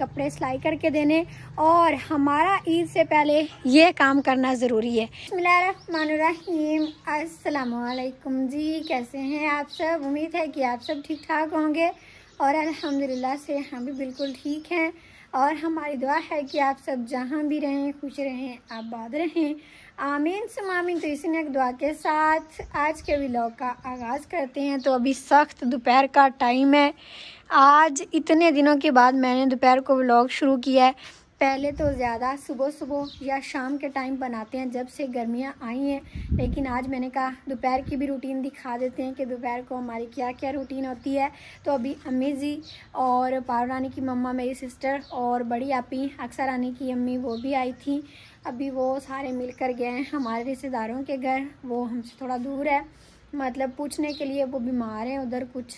कपड़े सिलाई करके देने और हमारा ईद से पहले ये काम करना ज़रूरी है। बिस्मिल्लाहिर्रहमानिर्रहीम, अस्सलामुअलैकुम जी, कैसे हैं आप सब? उम्मीद है कि आप सब ठीक ठाक होंगे और अल्हम्दुलिल्लाह से हम भी बिल्कुल ठीक हैं। और हमारी दुआ है कि आप सब जहाँ भी रहें खुश रहें, आबाद रहें, आमीन सुमामीन। तो इसी ने दुआ के साथ आज के व्लॉग का आगाज़ करते हैं। तो अभी सख्त दोपहर का टाइम है। आज इतने दिनों के बाद मैंने दोपहर को व्लॉग शुरू किया है। पहले तो ज़्यादा सुबह सुबह या शाम के टाइम बनाते हैं जब से गर्मियाँ आई हैं, लेकिन आज मैंने कहा दोपहर की भी रूटीन दिखा देते हैं कि दोपहर को हमारी क्या क्या रूटीन होती है। तो अभी अम्मी जी और पारो रानी की मम्मा, मेरी सिस्टर और बड़ी आपी अक्सर रानी की अम्मी वो भी आई थी। अभी वो सारे मिलकर गए हैं हमारे रिश्तेदारों के घर। वो हमसे थोड़ा दूर है, मतलब पूछने के लिए, वो बीमार हैं उधर कुछ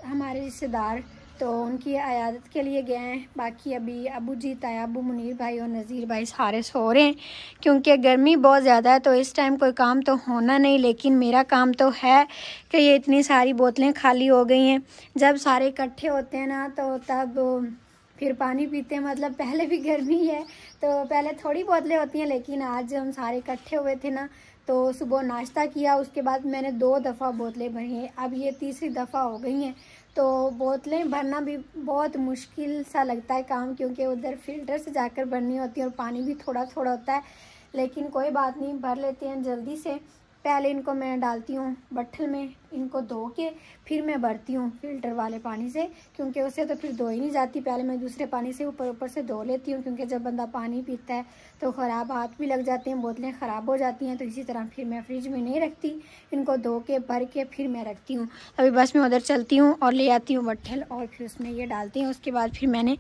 हमारे रिश्तेदार, तो उनकी आयादत के लिए गए हैं। बाकी अभी अबू जी, ताया अबू, मुनीर भाई और नज़ीर भाई सारे सो रहे हैं क्योंकि गर्मी बहुत ज़्यादा है। तो इस टाइम कोई काम तो होना नहीं, लेकिन मेरा काम तो है कि ये इतनी सारी बोतलें खाली हो गई हैं। जब सारे इकट्ठे होते हैं ना तो तब फिर पानी पीते हैं। मतलब पहले भी गर्मी है तो पहले थोड़ी बोतलें होती हैं, लेकिन आज हम सारे इकट्ठे हुए थे ना तो सुबह नाश्ता किया, उसके बाद मैंने 2 दफ़ा बोतलें भरी हैं। अब ये तीसरी दफ़ा हो गई हैं। तो बोतलें भरना भी बहुत मुश्किल सा लगता है काम, क्योंकि उधर फ़िल्टर से जाकर भरनी होती है और पानी भी थोड़ा थोड़ा होता है, लेकिन कोई बात नहीं, भर लेते हैं जल्दी से। पहले इनको मैं डालती हूँ बट्ठल में, इनको धो के फिर मैं भरती हूँ फ़िल्टर वाले पानी से, क्योंकि उससे तो फिर धो ही नहीं जाती। पहले मैं दूसरे पानी से ऊपर से धो लेती हूँ, क्योंकि जब बंदा पानी पीता है तो ख़राब हाथ भी लग जाते हैं, बोतलें ख़राब हो जाती हैं। तो इसी तरह फिर मैं फ्रिज में नहीं रखती, इनको धो के भर के फिर मैं रखती हूँ। अभी बस मैं उधर चलती हूँ और ले आती हूँ बट्ठल और फिर उसमें ये डालती हूँ। उसके बाद फिर मैंने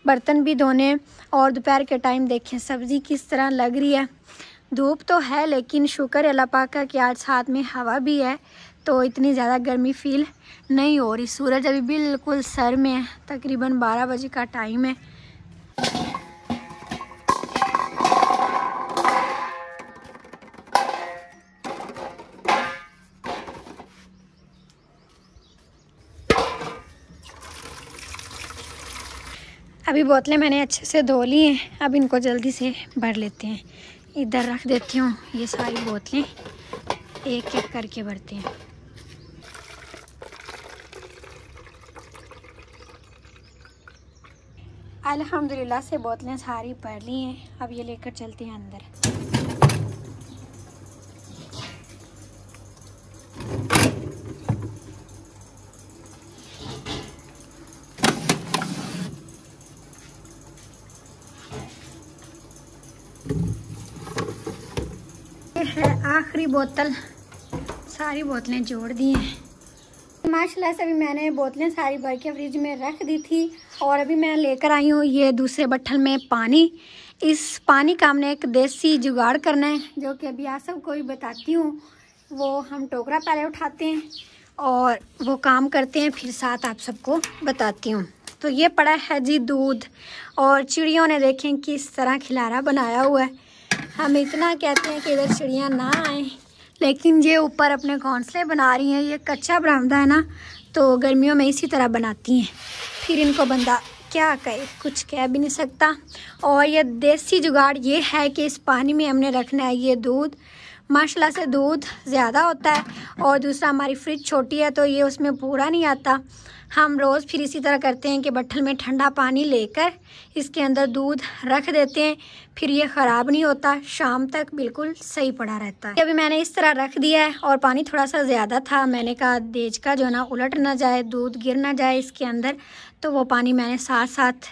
बर्तन भी धोने। और दोपहर के टाइम देखें सब्ज़ी किस तरह लग रही है। धूप तो है, लेकिन शुक्र है अल्लाह पाक का कि आज साथ में हवा भी है, तो इतनी ज़्यादा गर्मी फ़ील नहीं हो रही। सूरज अभी बिल्कुल सर में है, तकरीबन 12 बजे का टाइम है। अभी बोतलें मैंने अच्छे से धो ली हैं, अब इनको जल्दी से भर लेते हैं। इधर रख देती हूँ ये सारी बोतलें, एक एक करके भरते हैं। अल्हम्दुलिल्लाह से बोतलें सारी भर ली हैं। अब ये लेकर चलते हैं अंदर। है आखिरी बोतल, सारी बोतलें जोड़ दी हैं माशाल्लाह से। अभी मैंने बोतलें सारी भर के फ्रिज में रख दी थी और अभी मैं लेकर आई हूँ ये दूसरे बट्ठल में पानी। इस पानी का हमने एक देसी जुगाड़ करना है, जो कि अभी आप सबको भी बताती हूँ। वो हम टोकरा पहले उठाते हैं और वो काम करते हैं, फिर साथ आप सबको बताती हूँ। तो ये पड़ा है जी दूध, और चिड़ियों ने देखें किस तरह खिलारा बनाया हुआ है। हम इतना कहते हैं कि इधर चिड़ियाँ ना आएँ, लेकिन ये ऊपर अपने घोंसले बना रही हैं। ये कच्चा बरामदा है ना, तो गर्मियों में इसी तरह बनाती हैं। फिर इनको बंदा क्या कहे, कुछ कह भी नहीं सकता। और ये देसी जुगाड़ ये है कि इस पानी में हमने रखना है ये दूध। माशाल्लाह से दूध ज़्यादा होता है, और दूसरा हमारी फ्रिज छोटी है तो ये उसमें पूरा नहीं आता। हम रोज़ फिर इसी तरह करते हैं कि बट्ठल में ठंडा पानी लेकर इसके अंदर दूध रख देते हैं, फिर ये ख़राब नहीं होता, शाम तक बिल्कुल सही पड़ा रहता है। अभी मैंने इस तरह रख दिया है और पानी थोड़ा सा ज़्यादा था। मैंने कहा देज का जो ना उलट ना जाए, दूध गिर ना जाए इसके अंदर, तो वो पानी मैंने साथ साथ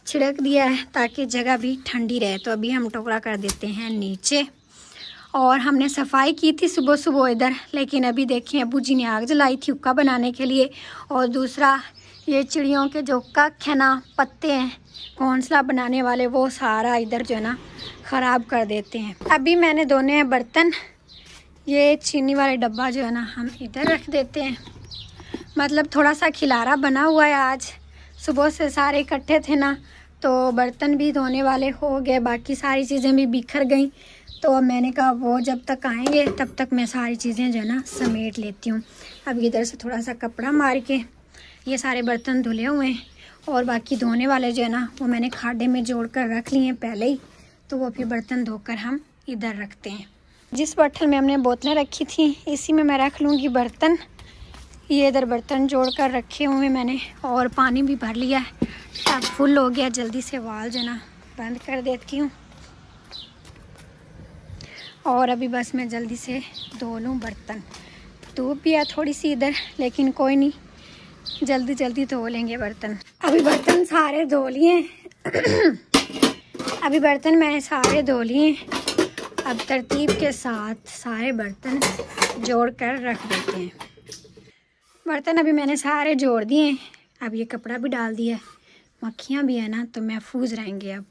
छिड़क दिया है ताकि जगह भी ठंडी रहे। तो अभी हम टोकरा कर देते हैं नीचे। और हमने सफाई की थी सुबह सुबह इधर, लेकिन अभी देखें अबू जी ने आग जलाई थी हुक्का बनाने के लिए। और दूसरा ये चिड़ियों के जो कख है ना, पत्ते हैं घोंसला बनाने वाले, वो सारा इधर जो है ना ख़राब कर देते हैं। अभी मैंने धोने हैं बर्तन। ये चीनी वाले डब्बा जो है ना हम इधर रख देते हैं। मतलब थोड़ा सा खिलारा बना हुआ है, आज सुबह से सारे इकट्ठे थे ना, तो बर्तन भी धोने वाले हो गए, बाकी सारी चीज़ें भी बिखर गई। तो अब मैंने कहा वो जब तक आएंगे तब तक मैं सारी चीज़ें जो है ना समेट लेती हूँ। अब इधर से थोड़ा सा कपड़ा मार के ये सारे बर्तन धुले हुए हैं और बाकी धोने वाले जो है ना वो मैंने खाडे में जोड़ कर रख लिए हैं पहले ही, तो वो अभी बर्तन धोकर हम इधर रखते हैं। जिस बर्तन में हमने बोतलें रखी थी इसी में मैं रख लूँगी बर्तन। ये इधर बर्तन जोड़ कर रखे हुए मैंने और पानी भी भर लिया है, अब फुल हो गया। जल्दी से वाल जो ना बंद कर देती हूँ और अभी बस मैं जल्दी से धो लूँ बर्तन। धूप भी है थोड़ी सी इधर, लेकिन कोई नहीं, जल्दी जल्दी धो लेंगे बर्तन। अभी बर्तन सारे धो लिए अभी बर्तन मैंने सारे धो लिए। अब तरतीब के साथ सारे बर्तन जोड़ कर रख देते हैं। बर्तन अभी मैंने सारे जोड़ दिए। अब ये कपड़ा भी डाल दिया, मक्खियाँ भी है ना तो महफूज रहेंगे। अब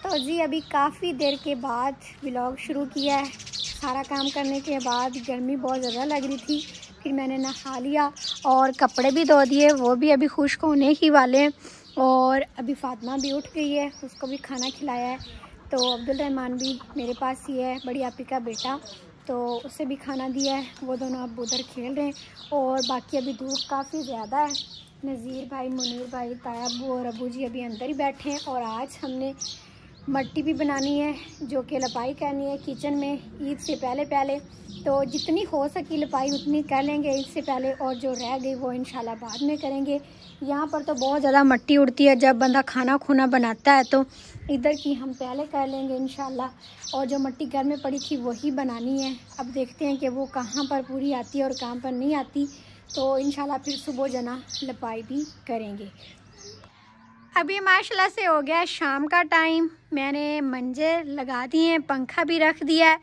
तो जी अभी काफ़ी देर के बाद व्लॉग शुरू किया है। सारा काम करने के बाद गर्मी बहुत ज़्यादा लग रही थी, फिर मैंने नहा लिया और कपड़े भी धो दिए, वो भी अभी खुश्क होने ही वाले हैं। और अभी फातिमा भी उठ गई है, उसको भी खाना खिलाया है। तो अब्दुल रहमान भी मेरे पास ही है, बड़ी आपी का बेटा, तो उसे भी खाना दिया है। वो दोनों अब उधर खेल रहे हैं। और बाकी अभी धूप काफ़ी ज़्यादा है। नज़ीर भाई, मुनीर भाई, ताया अब्बू और अबू जी अभी अंदर ही बैठे हैं। और आज हमने मट्टी भी बनानी है, जो कि लपाई करनी है किचन में ईद से पहले। तो जितनी हो सकी लपाई उतनी कर लेंगे ईद से पहले, और जो रह गई वो इंशाल्लाह बाद में करेंगे। यहाँ पर तो बहुत ज़्यादा मट्टी उड़ती है जब बंदा खाना खुना बनाता है, तो इधर की हम पहले कर लेंगे इंशाल्लाह। और जो मट्टी घर में पड़ी थी वही बनानी है। अब देखते हैं कि वो कहाँ पर पूरी आती है और कहाँ पर नहीं आती, तो इंशाल्लाह फिर सुबह जना लपाई भी करेंगे। अभी माशाल्लाह से हो गया शाम का टाइम, मैंने मंजे लगा दिए हैं, पंखा भी रख दिया है।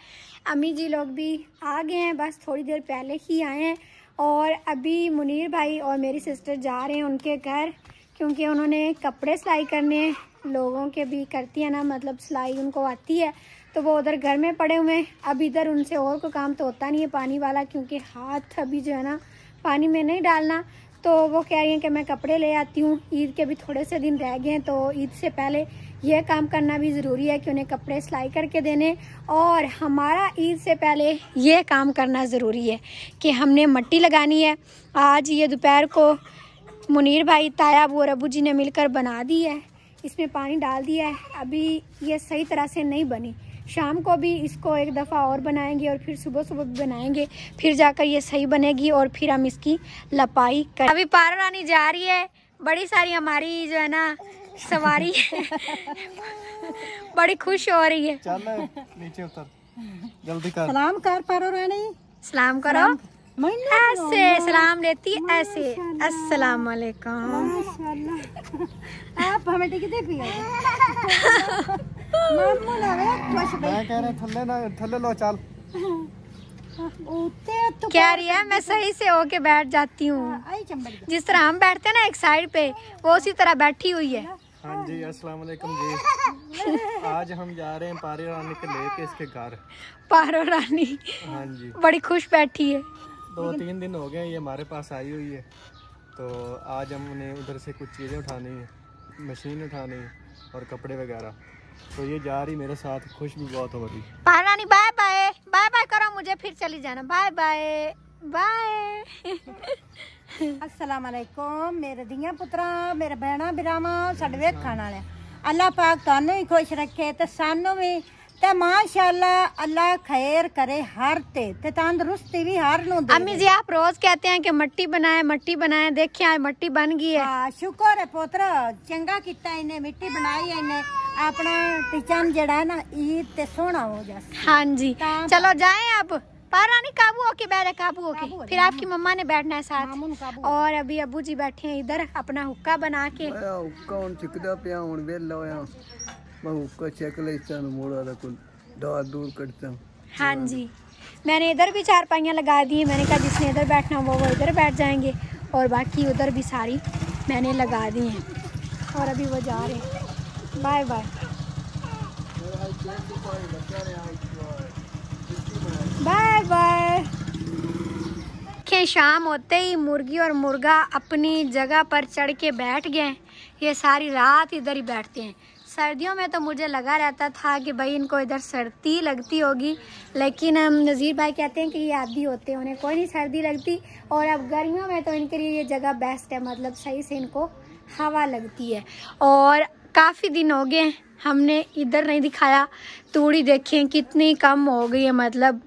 अम्मी जी लोग भी आ गए हैं, बस थोड़ी देर पहले ही आए हैं। और अभी मुनीर भाई और मेरी सिस्टर जा रहे हैं उनके घर, क्योंकि उन्होंने कपड़े सिलाई करने लोगों के भी करती है ना, मतलब सिलाई उनको आती है, तो वो उधर घर में पड़े हुए हैं। अब इधर उनसे और कोई काम तो होता नहीं है पानी वाला, क्योंकि हाथ अभी जो है ना पानी में नहीं डालना। तो वो कह रही हैं कि मैं कपड़े ले आती हूँ, ईद के भी थोड़े से दिन रह गए हैं, तो ईद से पहले यह काम करना भी ज़रूरी है कि उन्हें कपड़े सिलाई करके देने। और हमारा ईद से पहले यह काम करना ज़रूरी है कि हमने मट्टी लगानी है। आज ये दोपहर को मुनीर भाई, ताया अबू और अबू जी ने मिलकर बना दी है, इसमें पानी डाल दिया है। अभी ये सही तरह से नहीं बनी, शाम को भी इसको एक दफ़ा और बनाएंगे और फिर सुबह सुबह भी बनाएंगे, फिर जाकर ये सही बनेगी और फिर हम इसकी लपाई कर। अभी पारो रानी जा रही है, बड़ी सारी हमारी जो है ना सवारी है बड़ी खुश हो रही है। चल नीचे उतर, जल्दी कर। सलाम कर पारो रानी, सलाम करो। ऐसे सलाम लेती ऐसे, अस्सलाम वालेकुम। माशाल्लाह आप हमें टिकट पिए मामू लगे खुश मैं कह रहा थल्ले ना, थल्ले लो चल। उते तो क्या रही है, मैं सही से होके बैठ जाती हूँ। आई चंबड़ी जिस तरह हम बैठते हैं ना एक साइड पे, वो उसी तरह बैठी हुई है। हाँ जी, अस्सलाम वालेकुम जी। आज हम जा रहे हैं पारी रानी के लेके इसके घर। पारो रानी हाँ जी, बड़ी खुश बैठी है। 2-3 दिन हो गए ये हमारे पास आई हुई है, तो आज हमने उधर से कुछ चीज़ें उठानी है, मशीन उठानी और कपड़े वगैरह, तो ये जा रही मेरे साथ, खुश भी बहुत हो रही। पारो रानी बाय बाय, बाय बाय करो मुझे, फिर चली जाना। Bye bye bye. अस्सलाम वालेकुम मेरे दियां पुत्रा, मेरे भैणा बिरामा, साडे वेखण वाले, अल्लाह पाक तुहानू ही खुश रखे ते सानू भी, ते माशाअल्लाह अल्लाह खैर करे हर ते तंदुरुस्ती भी हर नू दे। अम्मी जी आप रोज कहते हैं कि मट्टी बनाए, देखिए आज मट्टी बन गई है। हाँ शुक्र है पुत्र, चंगा किता इन्हें, मिट्टी बनाई है इन्हें, अपना किचन जड़ा है ना ईद ते सोना हो जा। हाँ जी चलो जाएं अब। पारानी काबू होके बैठे, काबू होके, फिर आपकी मम्मा ने बैठना है साथ। और अभी अबू जी बैठे हैं इधर अपना हुक्का बना के। हुक्का हुण चिकदा पिया, हुण वेला होया मैं हुक्का चेक लेता मोड़ा दा कुल दाद दूर करता हूं। हाँ जी मैंने इधर भी 4 पाइयाँ लगा दी, मैंने कहा जिसने इधर बैठना वो इधर बैठ जाएंगे, और बाकी उधर भी सारी मैंने लगा दी हैं। और अभी वो जा रहे हैं, बाय बाय बाय बाय। शाम होते ही मुर्गी और मुर्गा अपनी जगह पर चढ़ के बैठ गए। ये सारी रात इधर ही बैठते हैं। सर्दियों में तो मुझे लगा रहता था कि भाई इनको इधर सर्दी लगती होगी, लेकिन हम नज़ीर भाई कहते हैं कि ये आदी होते हैं, उन्हें कोई नहीं सर्दी लगती। और अब गर्मियों में तो इनके लिए ये जगह बेस्ट है, मतलब सही से इनको हवा लगती है। और काफ़ी दिन हो गए हमने इधर नहीं दिखाया। तूड़ी देखें कितनी कम हो गई है, मतलब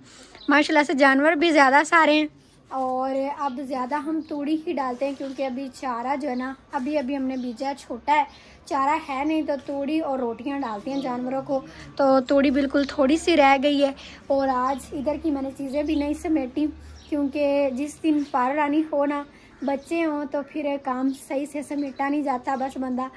माशाल्लाह से जानवर भी ज़्यादा सारे हैं और अब ज़्यादा हम तूड़ी ही डालते हैं क्योंकि अभी चारा जो है ना अभी हमने बीजा है, छोटा है, चारा है नहीं, तो तूड़ी और रोटियां डालती हैं जानवरों को। तो तूड़ी बिल्कुल थोड़ी सी रह गई है। और आज इधर की मैंने चीज़ें भी नहीं समेटी क्योंकि जिस दिन पार रानी हो ना, बच्चे हों, तो फिर काम सही से समेटा नहीं जाता, बस बंदा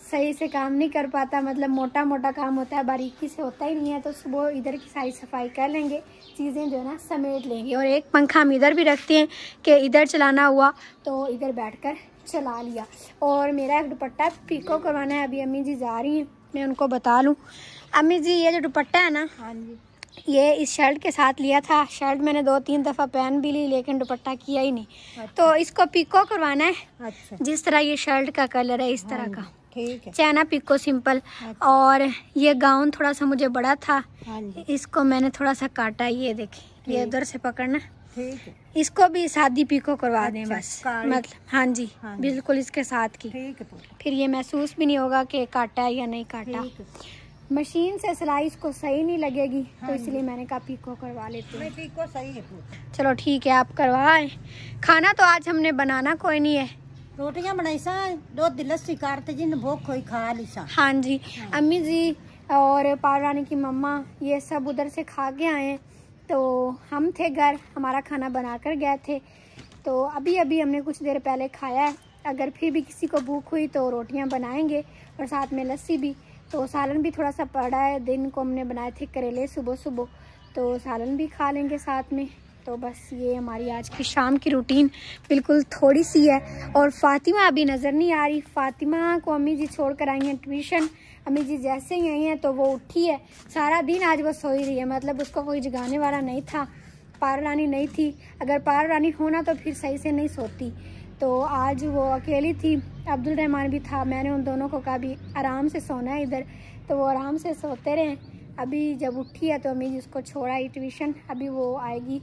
सही से काम नहीं कर पाता, मतलब मोटा मोटा काम होता है, बारीकी से होता ही नहीं है। तो सुबह इधर की सारी सफाई कर लेंगे, चीज़ें जो है ना समेट लेंगे। और एक पंखा हम इधर भी रखते हैं कि इधर चलाना हुआ तो इधर बैठकर चला लिया। और मेरा एक दुपट्टा पीको करवाना है, अभी अम्मी जी जा रही हैं, मैं उनको बता लूँ। अम्मी जी ये जो दुपट्टा है ना, हाँ जी, ये इस शर्ट के साथ लिया था। शर्ट मैंने 2-3 दफ़ा पहन भी ली लेकिन दुपट्टा किया ही नहीं। अच्छा। तो इसको पिको करवाना है, अच्छा, जिस तरह ये शर्ट का कलर है इस तरह का, ठीक है। चैना पिको सिंपल। अच्छा। और ये गाउन थोड़ा सा मुझे बड़ा था, हाँ जी, इसको मैंने थोड़ा सा काटा, ये देखिए, ये उधर से पकड़ना, ठीक है, इसको भी सादी पिको करवा दें अच्छा, बस, काली। मतलब हाँ जी, हाँ जी। बिल्कुल इसके साथ की, ठीक है पुत्र, फिर ये महसूस भी नहीं होगा कि काटा है या नहीं काटा। ठीक है। मशीन से सिलाई इसको सही नहीं लगेगी, तो हाँ इसलिए मैंने कहा पिको करवा लेते हैं। मैं पीको सही है पुत्र। चलो ठीक है, आप करवाएं। खाना तो आज हमने बनाना कोई नहीं है। रोटियां बनाई सा, दूध दी लस्सी काटते जिन भूख कोई खा ली सा। हाँ जी, अम्मी जी और पार रानी की मम्मा ये सब उधर से खा के आए हैं, तो हम थे घर, हमारा खाना बना कर गए थे, तो अभी हमने कुछ देर पहले खाया है। अगर फिर भी किसी को भूख हुई तो रोटियां बनाएंगे और साथ में लस्सी भी। तो सालन भी थोड़ा सा पड़ा है, दिन को हमने बनाए थे करेले सुबह सुबह, तो सालन भी खा लेंगे साथ में। तो बस ये हमारी आज की शाम की रूटीन बिल्कुल थोड़ी सी है। और फातिमा अभी नज़र नहीं आ रही। फातिमा को अम्मी जी छोड़ कर आई हैं ट्यूशन। अम्मी जी जैसे ही आई हैं तो वो उठी है, सारा दिन आज वो सोई रही है, मतलब उसको कोई जगाने वाला नहीं था, पार रानी नहीं थी। अगर पार रानी होना तो फिर सही से नहीं सोती, तो आज वो अकेली थी। अब्दुल रहमान भी था, मैंने उन दोनों को कहा भी आराम से सोना है इधर, तो वो आराम से सोते रहे। अभी जब उठी है तो अम्मी जी उसको छोड़ा ही ट्यूशन, अभी वो आएगी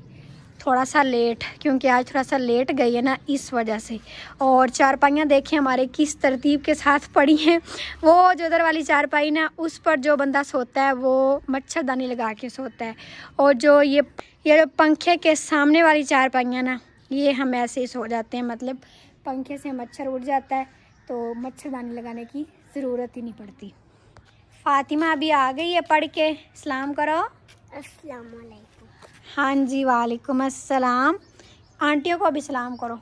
थोड़ा सा लेट, क्योंकि आज थोड़ा सा लेट गई है ना, इस वजह से। और चारपाइयाँ देखें हमारे किस तरतीब के साथ पड़ी हैं। वो जो उधर वाली चारपाई ना, उस पर जो बंदा सोता है वो मच्छरदानी लगा के सोता है, और जो ये जो पंखे के सामने वाली चारपाइयाँ ना, ये हम ऐसे ही सो जाते हैं, मतलब पंखे से मच्छर उड़ जाता है तो मच्छरदानी लगाने की ज़रूरत ही नहीं पड़ती। फातिमा अभी आ गई है पढ़ के, सलाम करो। अस्सलाम वालेकुम। हाँ जी, वालेकुम अस्सलाम। आंटियों को भी सलाम करो।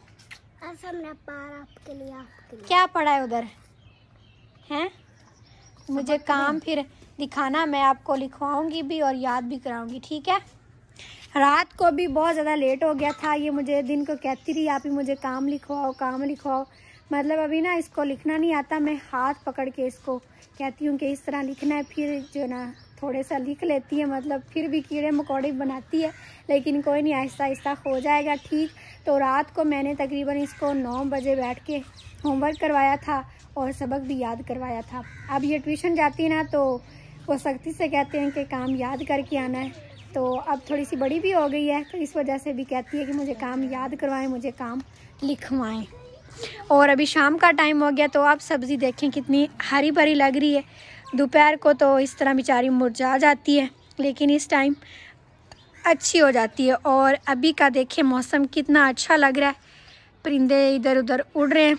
हमने पार आपके लिए क्या पढ़ा है उधर हैं? मुझे काम फिर दिखाना, मैं आपको लिखवाऊंगी भी और याद भी कराऊंगी, ठीक है। रात को भी बहुत ज़्यादा लेट हो गया था, ये मुझे दिन को कहती रही आप ही मुझे काम लिखवाओ काम लिखवाओ, मतलब अभी ना इसको लिखना नहीं आता, मैं हाथ पकड़ के इसको कहती हूँ कि इस तरह लिखना है, फिर जो ना थोड़े सा लिख लेती है, मतलब फिर भी कीड़े मकोड़े बनाती है, लेकिन कोई नहीं, आहिस्ता आहिस्ता हो जाएगा ठीक। तो रात को मैंने तकरीबन इसको 9 बजे बैठ के होमवर्क करवाया था और सबक भी याद करवाया था। अब ये ट्यूशन जाती है ना, तो वो सख्ती से कहते हैं कि काम याद करके आना है, तो अब थोड़ी सी बड़ी भी हो गई है, तो इस वजह से भी कहती है कि मुझे काम याद करवाएं, मुझे काम लिखवाएं। और अभी शाम का टाइम हो गया, तो आप सब्ज़ी देखें कितनी हरी भरी लग रही है। दोपहर को तो इस तरह बेचारी मुरझा जाती है, लेकिन इस टाइम अच्छी हो जाती है। और अभी का देखें मौसम कितना अच्छा लग रहा है, परिंदे इधर उधर उड़ रहे हैं।